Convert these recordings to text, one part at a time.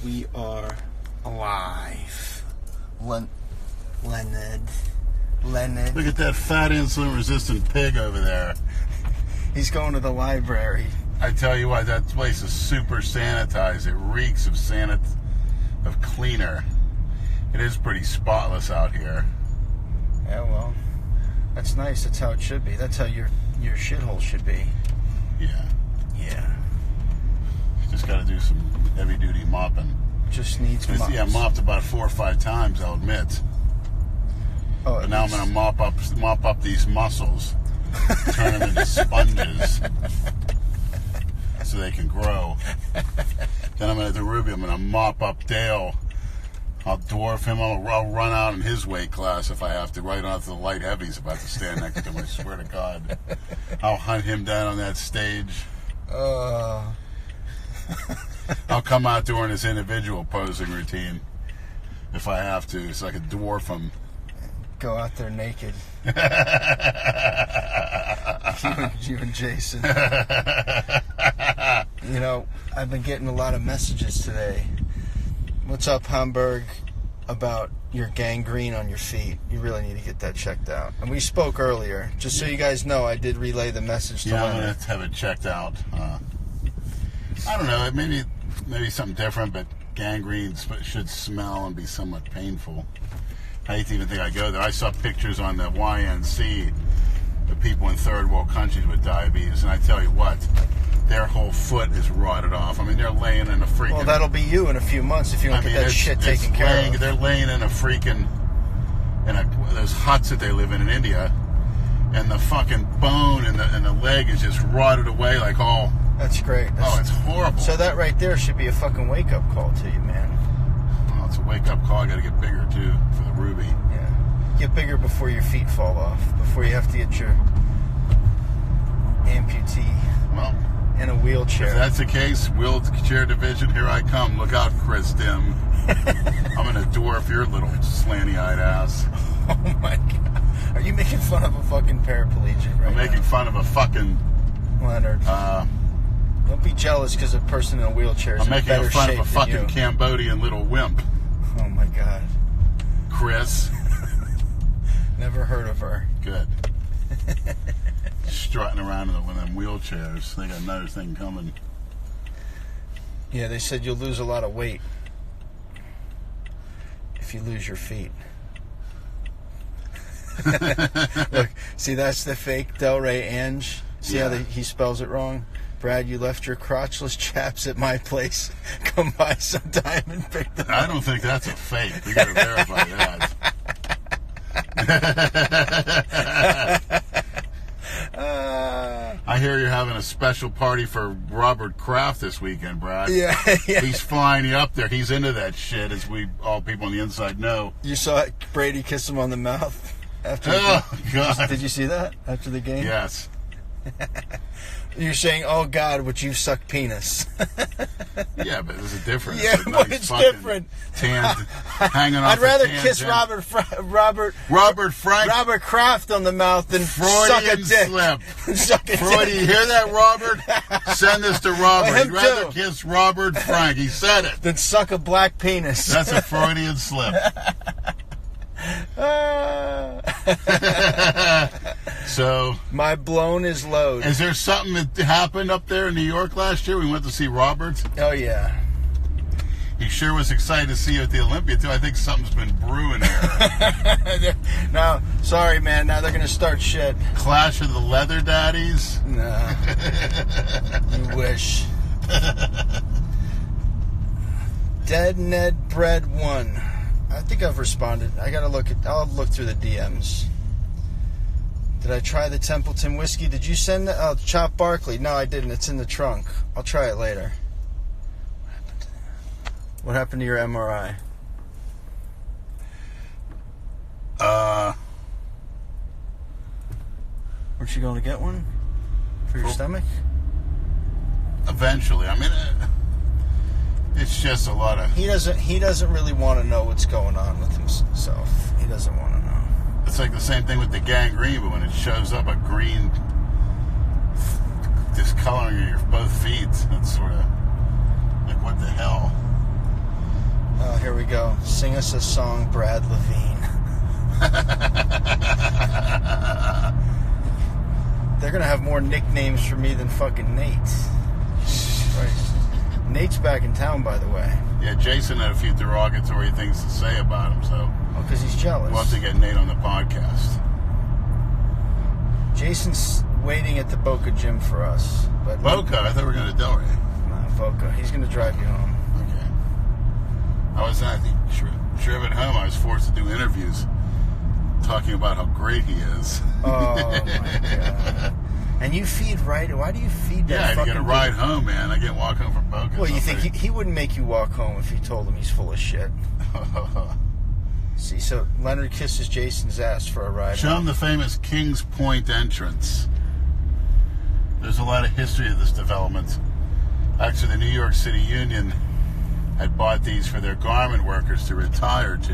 We are alive. Leonard. Look at that fat insulin-resistant pig over there. He's going to the library. I tell you what, that place is super sanitized. It reeks of cleaner. It is pretty spotless out here. Yeah, well, that's nice. That's how it should be. That's how your shithole should be. Yeah. Yeah. Just got to do some heavy-duty mopping. Just needs mops. Yeah, mopped about 4 or 5 times, I'll admit. Oh, but now I'm going to mop up these muscles, turn them into sponges, so they can grow. Then I'm going to do Ruby. I'm going to mop up Dale. I'll dwarf him. I'll run out in his weight class if I have to. Right onto the light heavies if I have to stand next to him. I swear to God. I'll hunt him down on that stage. I'll come out during his individual posing routine if I have to, so I can dwarf him. Go out there naked. you and Jason. You know, I've been getting a lot of messages today. What's up, Hamburg? About your gangrene on your feet. You really need to get that checked out. And we spoke earlier. Just so you guys know, I did relay the message to Lenny. I'm going to have it checked out. I don't know. Maybe something different, but gangrene should smell and be somewhat painful. I hate to even think I go there. I saw pictures on the YNC of people in third world countries with diabetes, and I tell you what, their whole foot is rotted off. I mean, they're laying in a freaking... Well, that'll be you in a few months if you don't get that shit taken care of. They're laying in a freaking... those huts that they live in India, and the fucking bone and the leg is just rotted away like all... That's great. It's horrible. So that right there should be a fucking wake-up call to you, man. Well, it's a wake-up call. I got to get bigger, too, for the Ruby. Yeah. Get bigger before your feet fall off. Before you have to get your amputee in a wheelchair. If that's the case, wheelchair division, here I come. Look out, Chris Dim. I'm going to dwarf your little slanty-eyed ass. Oh, my God. Are you making fun of a fucking paraplegic right I'm making fun of a fucking... Leonard. Don't be jealous because a person in a wheelchair is in better shape than you. I'm making fun of a fucking Cambodian little wimp. Oh, my God. Chris. Never heard of her. Good. Strutting around in one of them wheelchairs. They got another thing coming. Yeah, they said you'll lose a lot of weight if you lose your feet. Look, see, that's the fake Delray Ange. See how he spells it wrong? Brad, you left your crotchless chaps at my place. Come by sometime and pick them up. I don't think that's a fake. We got to verify that. I hear you're having a special party for Robert Kraft this weekend, Brad. Yeah. He's flying you up there. He's into that shit, as all people on the inside know. You saw Brady kiss him on the mouth after God. Did you see that after the game? Yes. You're saying, oh, God, would you suck penis? Yeah, but there's a difference. Yeah, but it's different. Hanging off I'd rather kiss Robert Kraft on the mouth than suck a dick. Slip. Freud, you hear that, Robert? Send this to Robert. He'd rather kiss Robert Frank. He said it. Than suck a black penis. That's a Freudian slip. So my blown is load. Is there something that happened up there in New York last year? We went to see Robert. Oh yeah. He sure was excited to see you at the Olympia too. I think something's been brewing here. No, sorry man. Now they're gonna start shit. Clash of the Leather Daddies. No. You wish. Dead Ned Bread 1. I think I've responded. I'll look through the DMs. Did I try the Templeton whiskey? Did you send that? Oh, Chop Barkley. No, I didn't. It's in the trunk. I'll try it later. What happened to your MRI? Weren't you going to get one? For your stomach? Eventually. I mean, it's just a lot of... He doesn't really want to know what's going on with himself. He doesn't want to know. It's like the same thing with the gangrene, but when it shows up a green discoloring of your both feet, it's sort of like, what the hell? Sing us a song, Brad Levine. They're gonna have more nicknames for me than fucking Nate. Jesus Christ. Nate's back in town, by the way. Yeah, Jason had a few derogatory things to say about him, so... Oh, because he's jealous. We'll have to get Nate on the podcast. Jason's waiting at the Boca Gym for us. But Boca? I thought we were going to Delray. Nah, Boca. He's going to drive you home. Okay. I was, I think, driven home. I was forced to do interviews talking about how great he is. Oh, my God. And you feed right... Why do you feed that Yeah, fucking you get a ride dude? home, man. I can't walk home from Boca. Well, you think he wouldn't make you walk home if you told him he's full of shit. See, so Leonard kisses Jason's ass for a ride Show home. him the famous Kings Point entrance. There's a lot of history of this development. Actually, the New York City Union had bought these for their garment workers to retire to.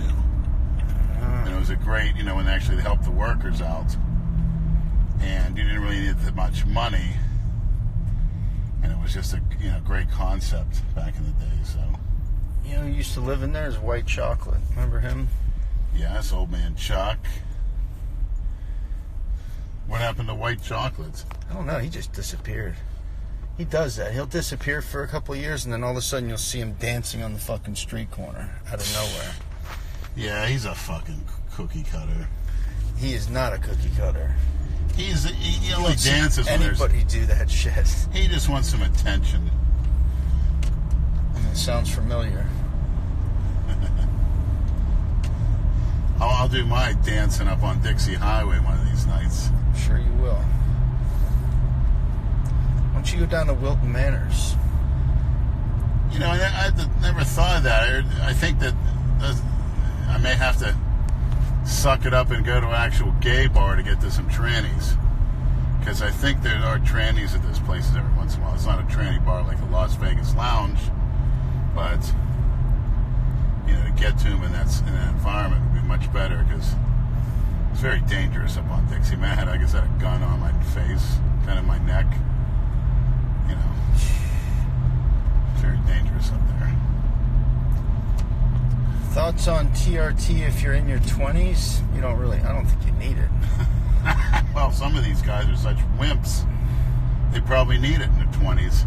And it was a great, when actually they helped the workers out. And you didn't really need that much money. And it was just a great concept back in the day, so. You know who used to live in there is White Chocolate. Remember him? Yes, old man Chuck. What happened to White Chocolate? I don't know. He just disappeared. He does that. He'll disappear for a couple of years, and then all of a sudden you'll see him dancing on the fucking street corner out of nowhere. Yeah, he's a fucking cookie cutter. He is not a cookie cutter. He only dances when there's... Anybody do that shit. He just wants some attention. It sounds familiar. I'll do my dancing up on Dixie Highway one of these nights. I'm sure you will. Why don't you go down to Wilton Manors? I never thought of that. I think that I may have to suck it up and go to an actual gay bar to get to some trannies. Because I think there are trannies at those places every once in a while. It's not a tranny bar like the Las Vegas Lounge, but to get to them in that environment would be much better, because it's very dangerous up on Dixie. Man, I guess I had a gun on my face, kind of my neck. It's very dangerous up there. Thoughts on TRT if you're in your 20s? I don't think you need it. Well, some of these guys are such wimps. They probably need it in their 20s.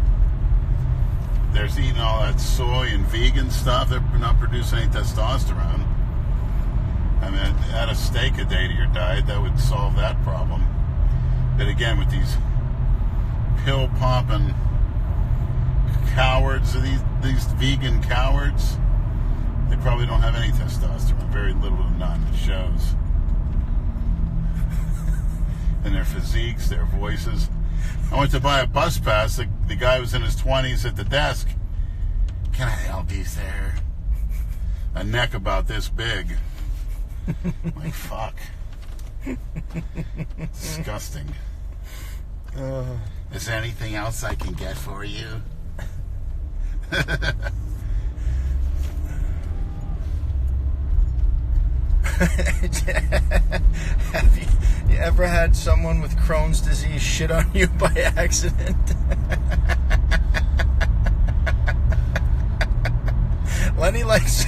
They're eating all that soy and vegan stuff. They're not producing any testosterone. I mean, add a steak a day to your diet, that would solve that problem. But again, with these pill-popping cowards, these vegan cowards, they probably don't have any testosterone. Very little to none. It shows. And their physiques, their voices. I went to buy a bus pass. The guy was in his 20s at the desk. Can I help you, sir? A neck about this big. Like, fuck. Disgusting. Is there anything else I can get for you? Have you ever had someone with Crohn's disease shit on you by accident? Lenny likes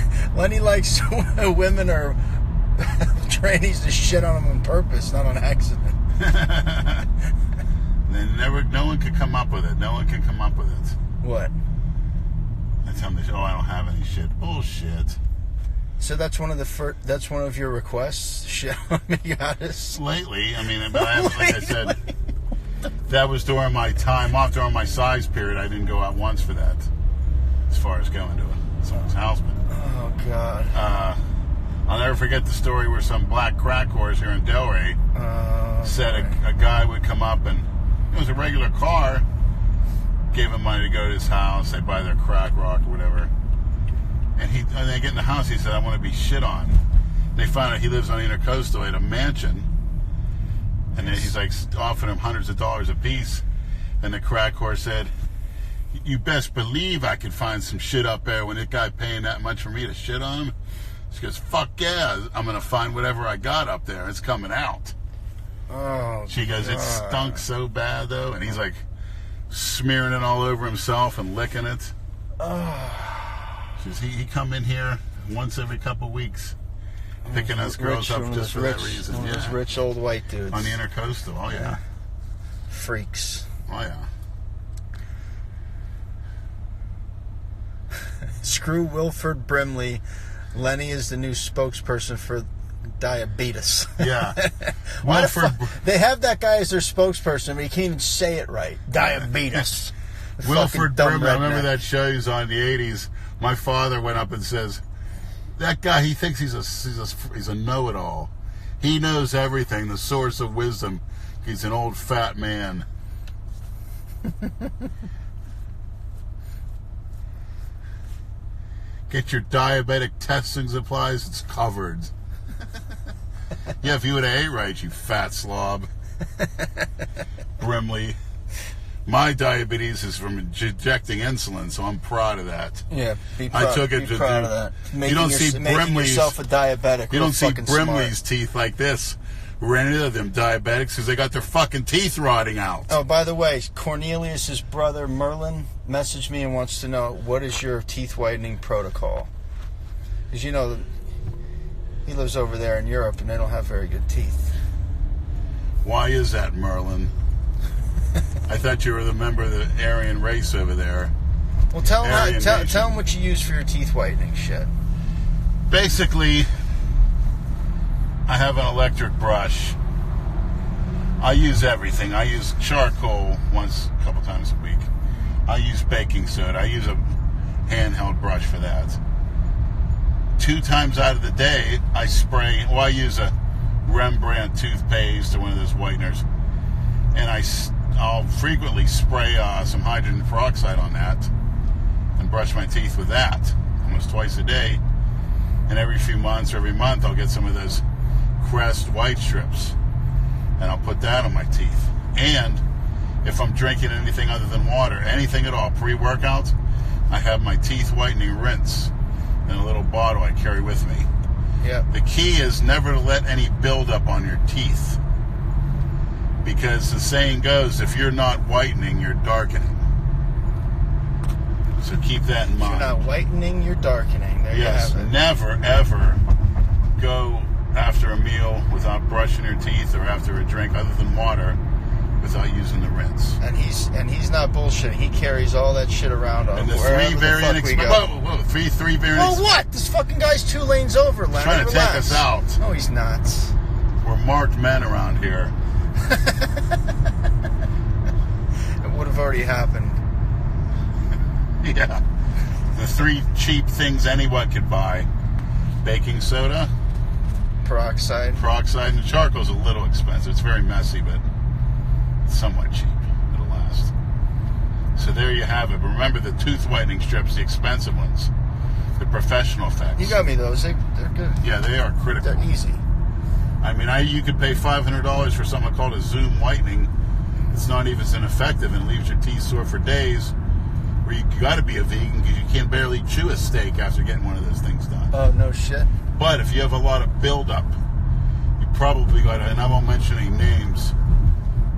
women or trannies to shit on him on purpose, not on accident. Then no one could come up with it. No one can come up with it. What? I tell them, I don't have any shit. Bullshit. So that's one of your requests? Shit on me, goddess? Lately, but like I said, that was during my time off, during my size period. I didn't go out once for that, as far as going to someone's house. But, oh, God. I'll never forget the story where some black crack whores here in Delray said a guy would come up, and it was a regular car, gave him money to go to his house. They'd buy their crack rock or whatever. And they get in the house, he said, I want to be shit on. They found out he lives on Intercoastal at a mansion. And then he's like offering him hundreds of dollars a piece. And the crack whore said, you best believe I could find some shit up there when that guy paying that much for me to shit on him. She goes, fuck yeah, I'm going to find whatever I got up there. It's coming out. Oh, she goes, God. It stunk so bad, though. And he's like smearing it all over himself and licking it. Oh. He come in here once every couple weeks. Picking us girls up just for that reason. One of those rich old white dudes. On the intercoastal, oh yeah. Freaks. Oh yeah. Screw Wilford Brimley. Lenny is the new spokesperson for diabetes. Yeah. They have that guy as their spokesperson, but he can't even say it right. Diabetes. Wilford Brimley, I remember that show. He was on the 80s. My father went up and says, that guy, he thinks he's a know-it-all. He knows everything, the source of wisdom. He's an old fat man. Get your diabetic testing supplies, it's covered. Yeah, if you would have ate right, you fat slob. Brimley. My diabetes is from injecting insulin, so I'm proud of that. Yeah, be proud, I took it be to proud of that. You don't see Brimley's. Yourself a diabetic. You don't see Brimley's teeth like this. Or any of them diabetics, because they got their fucking teeth rotting out. Oh, by the way, Cornelius's brother Merlin messaged me and wants to know, what is your teeth whitening protocol? Because you know, he lives over there in Europe and they don't have very good teeth. Why is that, Merlin? I thought you were the member of the Aryan race over there. Well, tell him what you use for your teeth whitening shit. Basically, I have an electric brush. I use everything. I use charcoal a couple times a week. I use baking soda. I use a handheld brush for that. 2 times out of the day, I use a Rembrandt toothpaste or one of those whiteners, and I'll frequently spray some hydrogen peroxide on that and brush my teeth with that almost twice a day. And every few months or every month, I'll get some of those Crest white strips and I'll put that on my teeth. And if I'm drinking anything other than water, anything at all, pre-workout, I have my teeth whitening rinse in a little bottle I carry with me. Yeah. The key is never to let any buildup on your teeth. Because the saying goes, if you're not whitening, you're darkening. So keep that in mind. If you're not whitening, you're darkening. There you have it. Never, ever go after a meal without brushing your teeth or after a drink other than water without using the rinse. And he's not bullshitting. He carries all that shit around on and the wherever three very three very Well, what? This fucking guy's 2 lanes over, Lenny. Trying to Relax. take us out. No, he's not. We're marked men around here. It would have already happened. Yeah. The 3 cheap things anyone could buy. Baking soda. Peroxide. And the charcoal's a little expensive. It's very messy, but it's somewhat cheap. It'll last. So there you have it. But remember the tooth whitening strips, the expensive ones. The professional effects. You got me those. They're good. Yeah, they are critical. They're easy. I mean, you could pay $500 for something called a Zoom whitening. It's not even as ineffective and leaves your teeth sore for days. Where you got to be a vegan because you can't barely chew a steak after getting one of those things done. Oh, no shit. But if you have a lot of buildup, you probably got to, and I won't mention any names,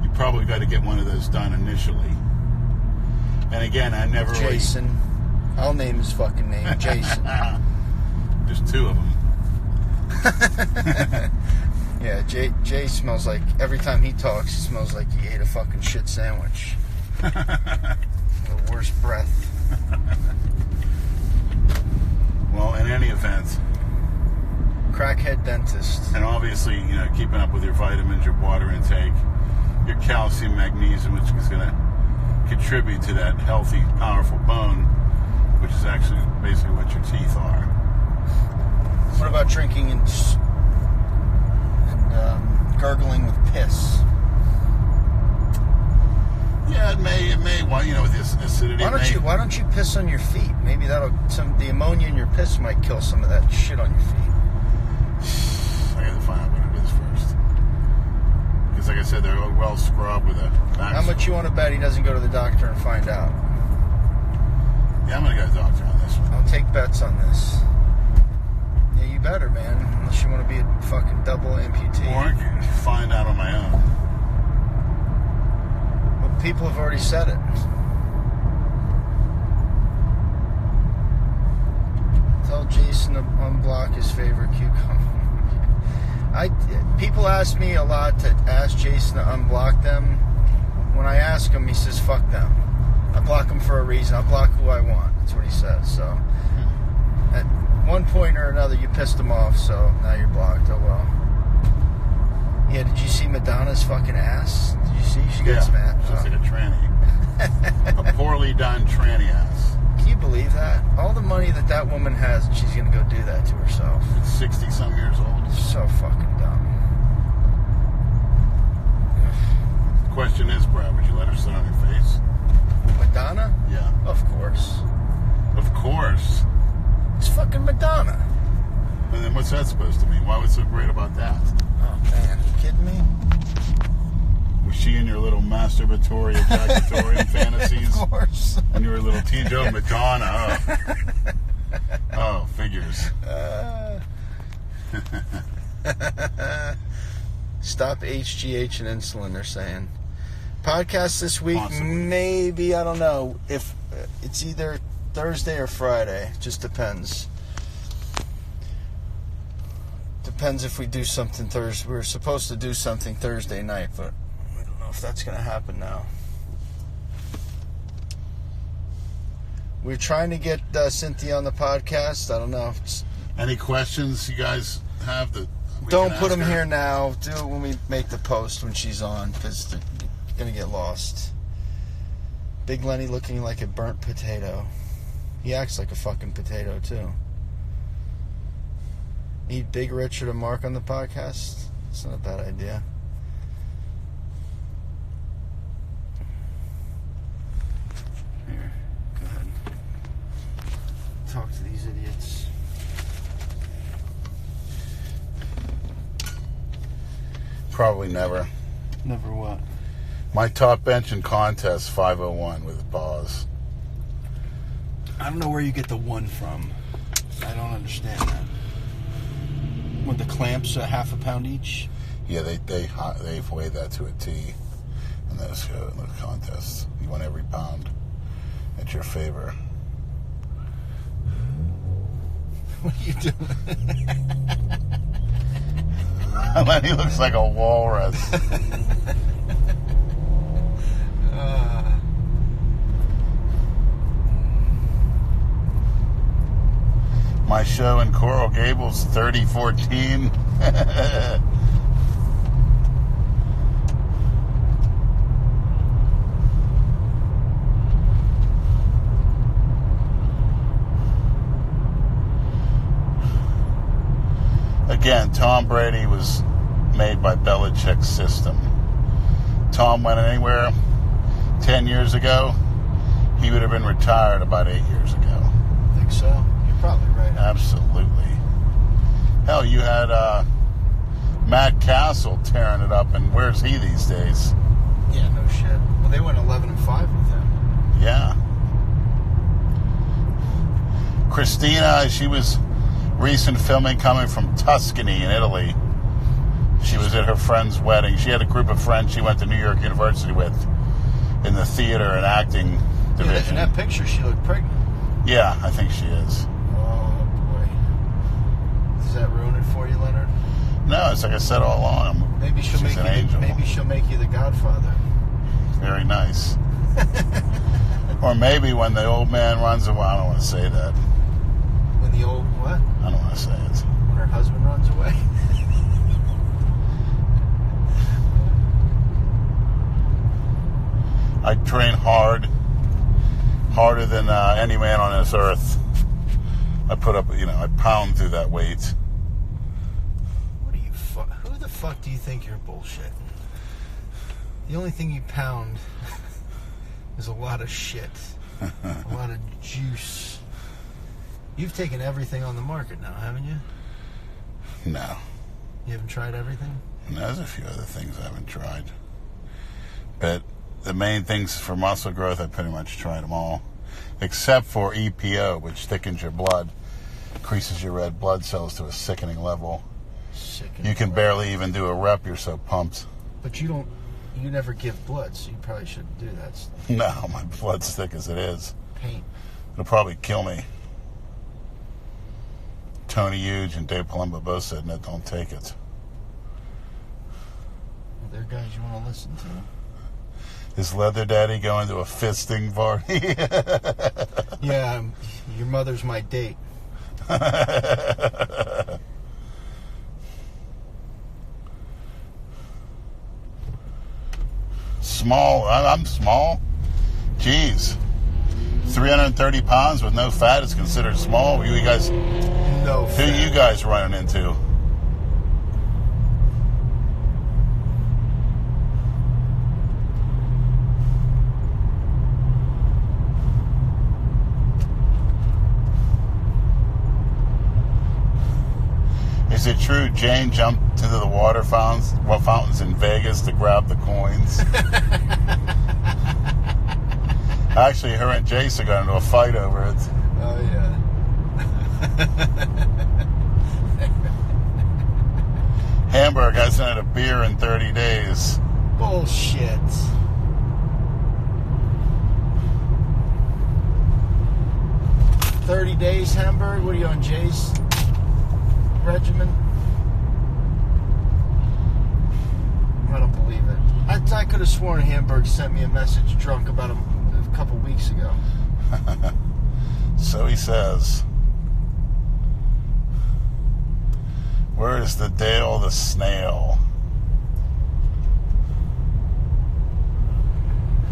you probably got to get one of those done initially. And again, I never Jason. I'll name his fucking name. Jason. There's 2 of them. Yeah, Jay smells like, every time he talks, he smells like he ate a fucking shit sandwich. The worst breath. Well, in any event. Crackhead dentist. And obviously, keeping up with your vitamins, your water intake, your calcium, magnesium, which is going to contribute to that healthy, powerful bone, which is actually basically what your teeth are. What about drinking and gargling with piss? Yeah, it may. With this acidity. Why don't you piss on your feet? Maybe the ammonia in your piss might kill some of that shit on your feet. I got to find out what it is first. Because, like I said, they're well scrubbed with a vacuum. How much you want to bet he doesn't go to the doctor and find out? Yeah, I'm gonna go to the doctor on this one. I'll take bets on this. Yeah, you better, man. Unless you want to be a fucking double amputee. Or I can find out on my own. Well, people have already said it. Tell Jason to unblock his favorite cucumber. People ask me a lot to ask Jason to unblock them. When I ask him, he says, fuck them. I block them for a reason. I block who I want. That's what he says. So, at one point or another, you pissed him off, so now you're blocked. Oh, well. Yeah, did you see Madonna's fucking ass? Did you see? She got some ass. She looks like a tranny. A poorly done tranny ass. Can you believe that? All the money that woman has, and she's going to go do that to herself. 60-some years old. So fucking dumb. The question is, Brad, would you let her sit on your face? Madonna? Yeah. Of course. Of course. It's fucking Madonna. And then what's that supposed to mean? Why was so great about that? Oh, man. You kidding me? Was she in your little masturbatory, ejaculatorium fantasies? Of course. And you were a little T-Joe Madonna. Oh, figures. Stop HGH and insulin, they're saying. Podcast this week, Possibly. maybe, I don't know. If it's either Thursday or Friday. Just depends. Depends if we do something Thursday. We were supposed to do something Thursday night, but I don't know if that's going to happen now. We're trying to get Cynthia on the podcast. I don't know. Any questions you guys have that we Don't can put ask them her? here now. Do it when we make the post when she's on, because they're going to get lost. Big Lenny looking like a burnt potato. He acts like a fucking potato, too. Need Big Richard and Mark on the podcast? It's not a bad idea. Here, go ahead. Talk to these idiots. Probably never. Never what? My top bench in contest, 501 with a pause. I don't know where you get the one from. I don't understand that. With the clamps, half a pound each? Yeah, they've weighed that to a T in those contests. You want every pound at your favor. What are you doing? Lenny looks like a walrus. My show in Coral Gables, 3014. Again, Tom Brady was made by Belichick's system. Tom went anywhere 10 years ago, he would have been retired about 8 years ago. Think so? You're probably right. Absolutely. Hell, you had Matt Castle tearing it up, and where's he these days? Yeah, no shit. Well, they went 11-5 with him. Yeah. Christina, she was recent filming coming from Tuscany in Italy. She was at her friend's wedding. She had a group of friends she went to New York University with in the theater and acting division. In that picture, she looked pregnant. Yeah, I think she is. Oh, boy. Does that ruin it for you, Leonard? No, it's like I said all along. Maybe she'll She's make an you. angel. Maybe she'll make you the Godfather. Very nice. Or maybe when the old man runs away. I don't want to say that. When the old what? I don't want to say it. When her husband runs away. I train hard, harder than any man on this earth. I put up, I pound through that weight. What are you? Who the fuck do you think you're bullshitting? The only thing you pound is a lot of shit, a lot of juice. You've taken everything on the market now, haven't you? No. You haven't tried everything? And there's a few other things I haven't tried. But the main things for muscle growth, I pretty much tried them all. Except for EPO, which thickens your blood, increases your red blood cells to a sickening level. You can barely even do a rep, you're so pumped. But you never give blood, so you probably shouldn't do that stuff. No, my blood's thick as it is. Pain. It'll probably kill me. Tony Huge and Dave Palumbo both said, no, don't take it. Well, they're guys you want to listen to. Is Leather Daddy going to a fisting party? Yeah, your mother's my date. Small. I'm small. Jeez. 330 pounds with no fat is considered small. You guys, No who fat. you guys running into? Is it true Jane jumped into the water fountains in Vegas to grab the coins? Actually, her and Jason got into a fight over it. Oh, yeah. Hamburg hasn't had a beer in 30 days. Bullshit. $30 days, Hamburg? What are you on, Jay's regimen? I don't believe it. I could have sworn Hamburg sent me a message drunk about a couple weeks ago. So he says. Where is the Dale the snail?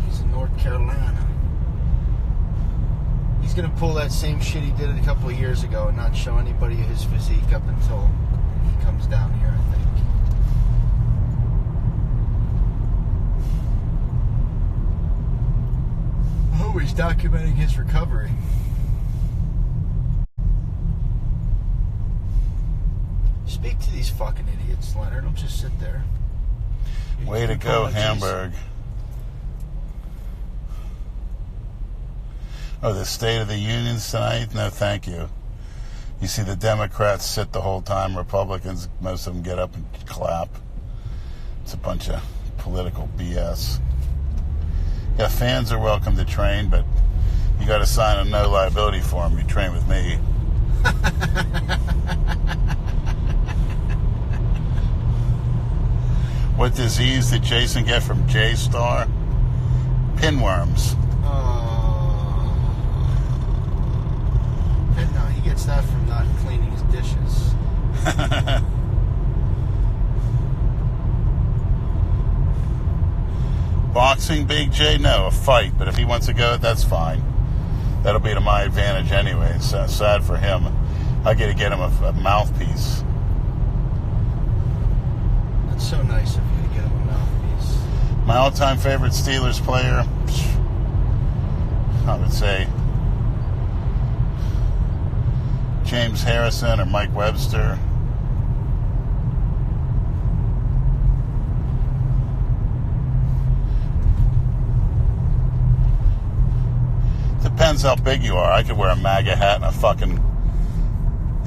He's in North Carolina. He's going to pull that same shit he did a couple of years ago and not show anybody his physique up until he comes down here, I think. Oh, he's documenting his recovery. Speak to these fucking idiots, Leonard. Don't just sit there. Way to go, Hamburg. Oh, the State of the Unions tonight? No, thank you. You see the Democrats sit the whole time. Republicans, most of them get up and clap. It's a bunch of political BS. Yeah, fans are welcome to train, but you got to sign a no liability form. You train with me. What disease did Jason get from J-Star? Pinworms. No, he gets that from not cleaning his dishes. Boxing, Big J? No, a fight. But if he wants to go, that's fine. That'll be to my advantage anyway. It's sad for him. I got to get him a mouthpiece. That's so nice of you to get him a mouthpiece. My all-time favorite Steelers player, I would say James Harrison or Mike Webster. Depends how big you are. I could wear a MAGA hat and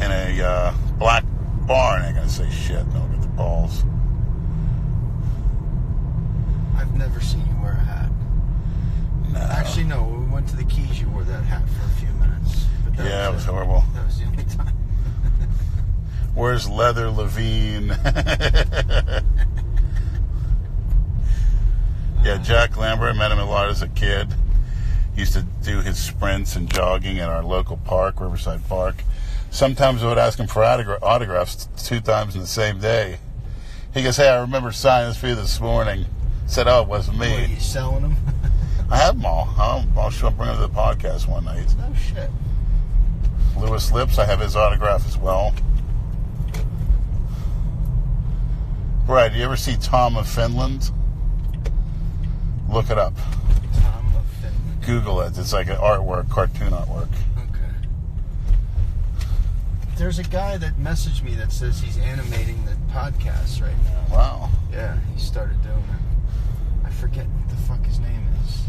in a black bar and ain't gonna say shit. Don't get the balls. I've never seen you wear a hat. No. Actually, no. When we went to the Keys, you wore that hat for a few minutes. But Yeah, it was horrible. That was the only time. Where's Leather Levine? Yeah, Jack Lambert, I met him a lot as a kid. He used to do his sprints and jogging at our local park, Riverside Park. Sometimes I would ask him for autographs 2 times in the same day. He goes, hey, I remember signing this for you this morning. I said, oh, it wasn't me. What, are you selling them? I have them all. I'll bring them to the podcast one night. No shit. Lewis Lips, I have his autograph as well. Brad, you ever see Tom of Finland? Look it up. Tom of Finland. Google it. It's like an artwork, cartoon artwork. Okay. There's a guy that messaged me that says he's animating the podcast right now. Wow. Yeah, he started doing it. I forget what the fuck his name is.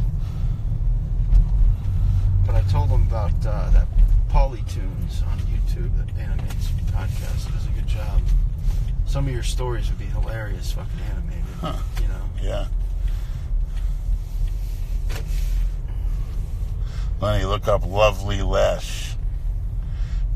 But I told him about that Polytunes on YouTube that animates podcasts. It does a good job. Some of your stories would be hilarious, fucking animated. Huh. You know? Yeah. Lenny, look up Lovely Lesh.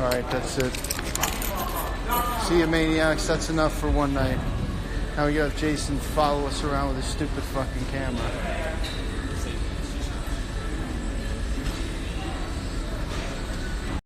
Alright, that's it. See you, maniacs. That's enough for one night. Now we got Jason follow us around with his stupid fucking camera.